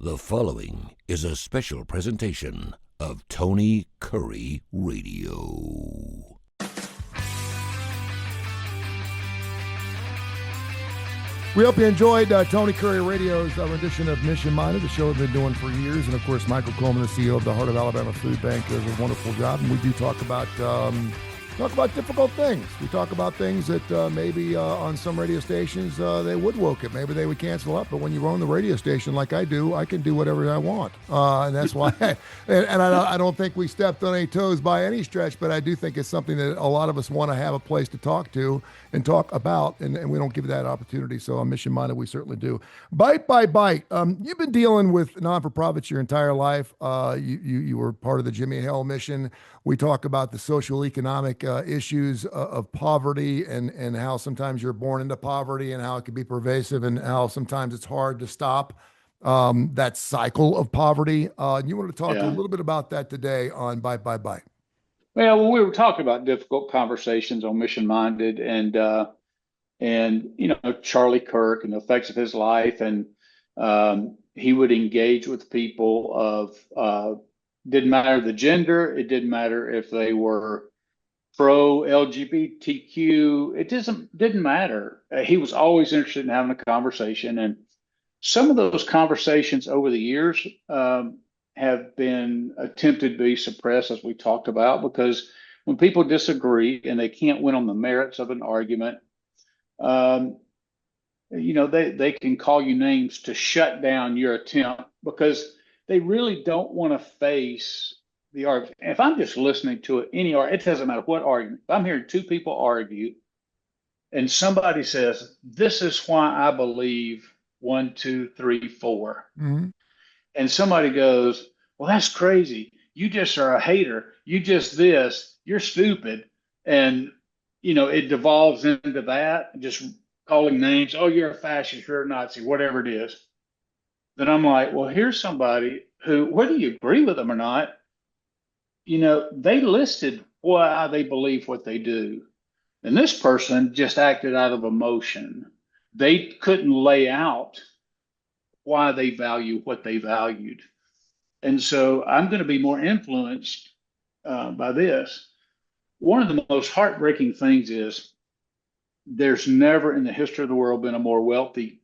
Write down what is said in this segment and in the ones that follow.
The following is a special presentation of Tony Kurre Radio. We hope you enjoyed Tony Kurre Radio's rendition of Mission Minded, the show we've been doing for years. And, of course, Michael Coleman, the CEO of the Heart of Alabama Food Bank, does a wonderful job. And we do talk about difficult things. We talk about things that maybe on some radio stations they would woke it. Maybe they would cancel up. But when you own the radio station like I do, I can do whatever I want. And that's why. I don't think we stepped on any toes by any stretch, but I do think it's something that a lot of us want to have a place to talk to and talk about, and we don't give that opportunity. So on Mission Minded, we certainly do. Bite by Bite. You've been dealing with non-for-profits your entire life. You were part of the Jimmy Hill mission. We talk about the social economic issues of poverty and how sometimes you're born into poverty and how it can be pervasive and how sometimes it's hard to stop that cycle of poverty. You want to talk a little bit about that today on Bite by Bite. Well, we were talking about difficult conversations on Mission Minded and Charlie Kirk and the effects of his life, and he would engage with people of didn't matter the gender, it didn't matter if they were pro LGBTQ, it didn't matter. He was always interested in having a conversation, and some of those conversations over the years have been attempted to be suppressed, as we talked about, because when people disagree and they can't win on the merits of an argument, they can call you names to shut down your attempt because they really don't want to face the argument. If I'm just listening to any argument, it doesn't matter what argument. If I'm hearing two people argue and somebody says, this is why I believe 1, 2, 3, 4. Mm-hmm. And somebody goes, well, that's crazy. You just are a hater. You just this. You're stupid. And, it devolves into that, just calling names. Oh, you're a fascist. You're a Nazi, whatever it is. Then I'm like, well, here's somebody who, whether you agree with them or not, they listed why they believe what they do. And this person just acted out of emotion. They couldn't lay out why they value what they valued. And so I'm going to be more influenced by this. One of the most heartbreaking things is there's never in the history of the world been a more wealthy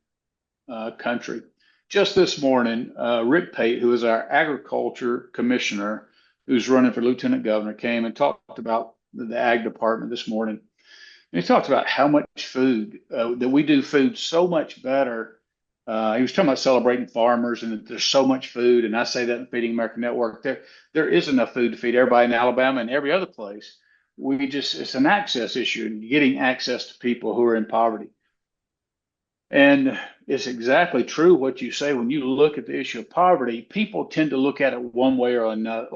country. Just this morning, Rick Pate, who is our agriculture commissioner, who's running for lieutenant governor, came and talked about the ag department this morning. And he talked about how much food, that we do food so much better. He was talking about celebrating farmers and that there's so much food. And I say that in Feeding America Network. There is enough food to feed everybody in Alabama and every other place. It's an access issue and getting access to people who are in poverty. And it's exactly true what you say. When you look at the issue of poverty, people tend to look at it one way or another.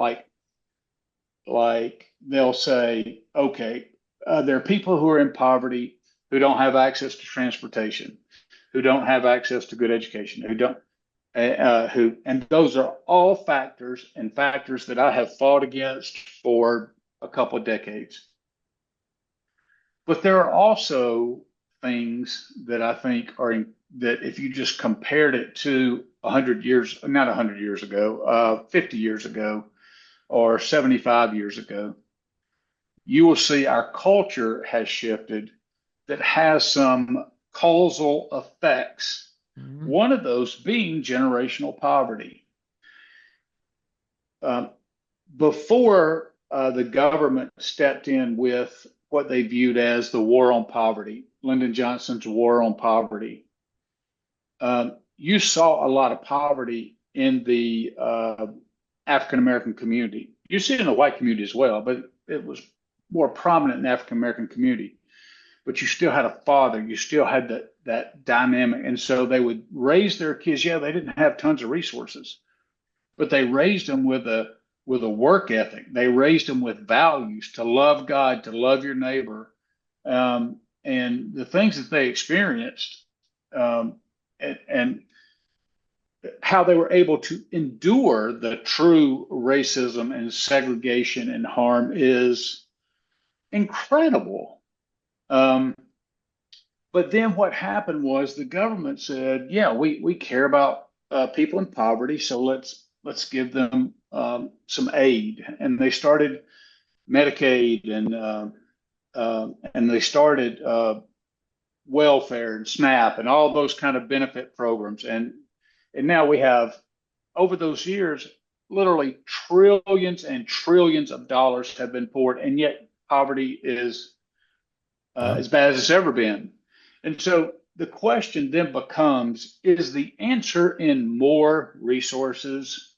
Like they'll say, okay, there are people who are in poverty who don't have access to transportation, who don't have access to good education, and those are all factors that I have fought against for a couple of decades. But there are also things that I think that if you just compared it to 100 years, not 100 years ago, 50 years ago, or 75 years ago, you will see our culture has shifted that has some causal effects. Mm-hmm. One of those being generational poverty. Before the government stepped in with what they viewed as the war on poverty, Lyndon Johnson's war on poverty, you saw a lot of poverty in the African-American community. You see it in the white community as well, but it was more prominent in the African-American community. But you still had a father, you still had that dynamic. And so they would raise their kids. Yeah, they didn't have tons of resources, but they raised them with a work ethic. They raised them with values to love God, to love your neighbor. And the things that they experienced and how they were able to endure the true racism and segregation and harm is incredible. But then what happened was the government said, yeah, we care about people in poverty, so let's give them some aid. And they started Medicaid and they started welfare and SNAP and all those kind of benefit programs. And now we have, over those years, literally trillions and trillions of dollars have been poured, and yet poverty is as bad as it's ever been. And so the question then becomes, is the answer in more resources,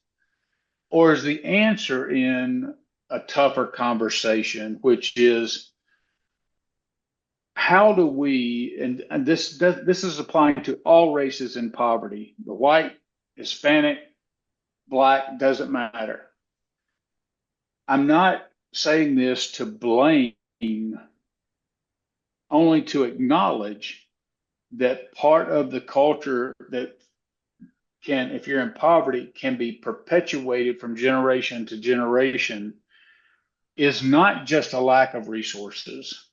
or is the answer in a tougher conversation, which is, how do we, and this is applying to all races in poverty, the white, Hispanic, Black, doesn't matter. I'm not saying this to blame, only to acknowledge that part of the culture that can, if you're in poverty, can be perpetuated from generation to generation is not just a lack of resources.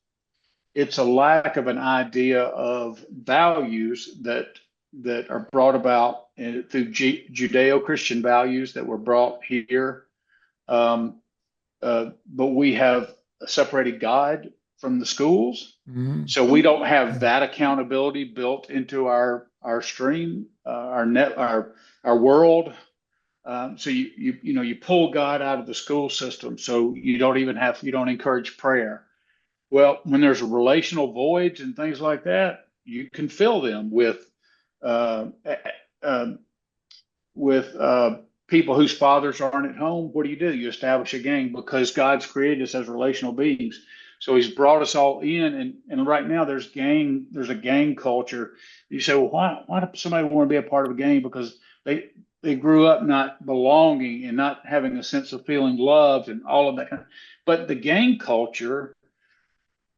It's a lack of an idea of values that are brought about through Judeo-Christian values that were brought here. But we have separated God from the schools. Mm-hmm. So we don't have that accountability built into our stream, our world. So you pull God out of the school system. So you don't encourage prayer. Well, when there's relational voids and things like that, you can fill them with people whose fathers aren't at home. What do? You establish a gang, because God's created us as relational beings. So He's brought us all in, and right now there's a gang culture. You say, well, why does somebody want to be a part of a gang? Because they grew up not belonging and not having a sense of feeling loved and all of that kind of. But the gang culture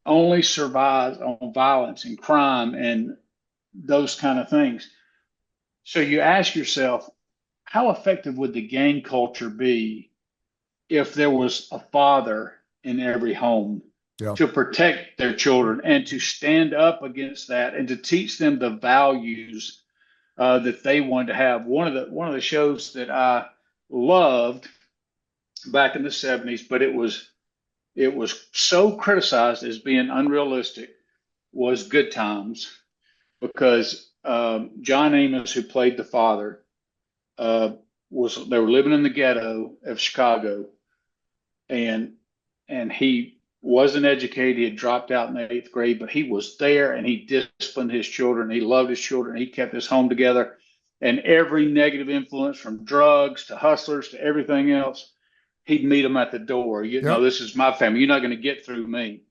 only survives on violence and crime and those kind of things. So you ask yourself, how effective would the gang culture be if there was a father in every home to protect their children and to stand up against that and to teach them the values that they wanted to have? One of the shows that I loved back in the 70s, but it was so criticized as being unrealistic, was Good Times, because John Amos, who played the father, they were living in the ghetto of Chicago, and he wasn't educated. He had dropped out in the 8th grade, but he was there and he disciplined his children. He loved his children. He kept his home together, and every negative influence, from drugs to hustlers to everything else, he'd meet them at the door. This is my family. You're not going to get through me.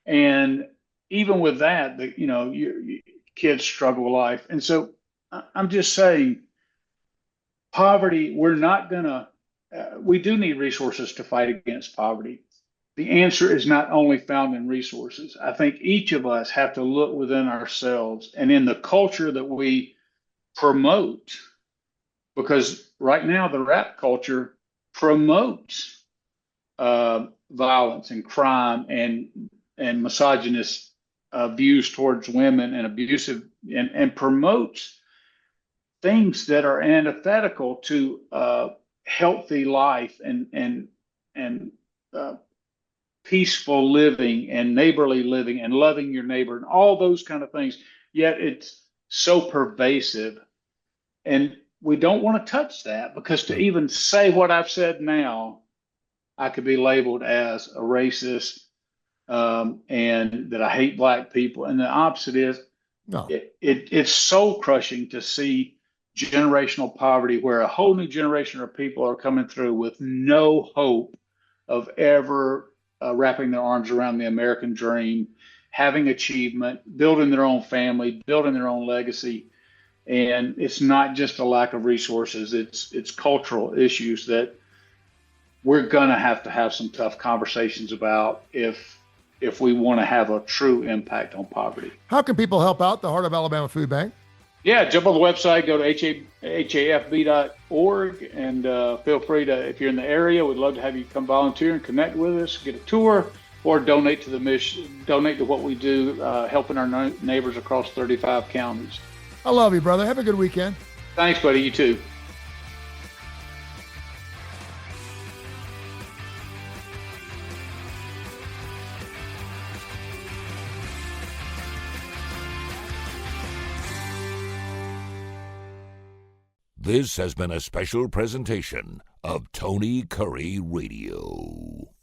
And even with that, your kids struggle with life. And so I'm just saying, poverty, we do need resources to fight against poverty. The answer is not only found in resources. I think each of us have to look within ourselves and in the culture that we promote, because right now the rap culture promotes violence and crime and misogynist views towards women and abusive, and promotes things that are antithetical to healthy life and peaceful living and neighborly living and loving your neighbor and all those kind of things. Yet it's so pervasive, and we don't want to touch that, because to even say what I've said now, I could be labeled as a racist and that I hate Black people. And the opposite is, it's soul crushing to see generational poverty, where a whole new generation of people are coming through with no hope of ever wrapping their arms around the American dream, having achievement, building their own family, building their own legacy. And it's not just a lack of resources, it's cultural issues that we're going to have some tough conversations about if we want to have a true impact on poverty. How can people help out the Heart of Alabama Food Bank? Yeah, jump on the website, go to hafb.org, and feel free to, if you're in the area, we'd love to have you come volunteer and connect with us, get a tour, or donate to the mission, donate to what we do, helping our neighbors across 35 counties. I love you, brother. Have a good weekend. Thanks, buddy. You too. This has been a special presentation of Tony Kurre Radio.